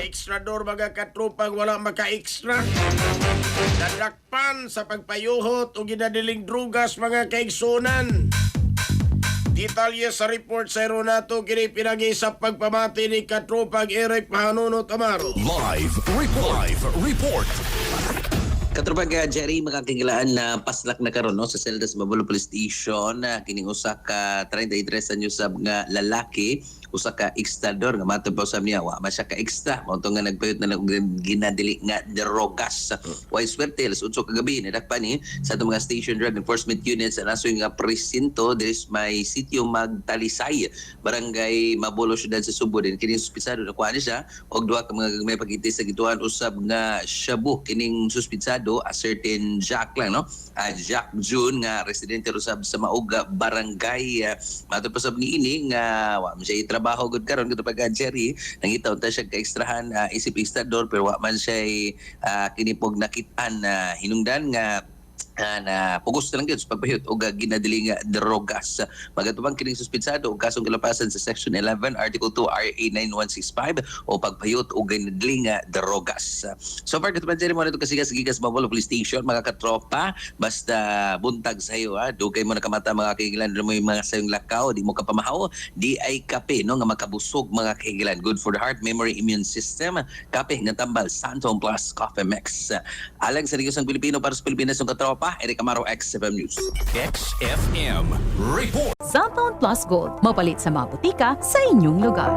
Ekstrador mga katrupang wala maka-extra. Nadakpan sa pagpayuhot o ginadiling drugas mga kaigsunan. Detalye sa report sa Ronato kini pinagi sa pagpamati ni katrupang Eric Pahanunot Amaro. Live report. Katropang ka Jerry, makakigilaan na paslak na karon no sa selda sa Mabulo Police Station na kining usa ka 33 anyos sab nga lalaki, usa ka ekstrador nga matod pa sa niya wa man siya ka extra mao nga nagpayot na ginadili nga drogas. Way swerte alas 8 kagabi nadakpan ni sa atong mga station drug enforcement units sa nasoy nga presinto diri may sitio Magtalisay, barangay Mabulo syudad sa Subo. Din kining suspitsado na kuha siya og duha ka mga may pagkiti sa gituan usab nga shabu. Kining suspitsado a certain Jack lang no, Jack June nga residente usab sa Mauga barangay. Matod pa sab niini nga wa man siya trabaho gud karon gud pag Jerry nangitaw ta siya ka ekstrahan isip ekstrador pero wa man siya kinipog nakitaan hinungdan nga na pugos na lang yun sa pagpahiyot o ginadili nga drogas. Magatubang kining suspitsado o kasong kalapasan sa Section 11, Article 2, RA 9165 o pagpahiyot o ginadili nga drogas. So far, katubang dyan mo na ito kasigas-gigas Mabulo Police Station, mga katropa, basta buntag sa'yo, dugay mo nakamata mga kahigilan, mo yung mga sayong lakaw, di mo kapamahaw, di ay kape, no, nga makabusog mga kahigilan. Good for the heart, memory, immune system, kape nga tambal, Santon Plus Coffee Mix. Alang sa Negosong Pilipino para sa Pilipinas ng katropa, Eric Amaro, XFM News. XFM report. Santon Plus Gold, mapalit sa mga butika sa inyong lugar.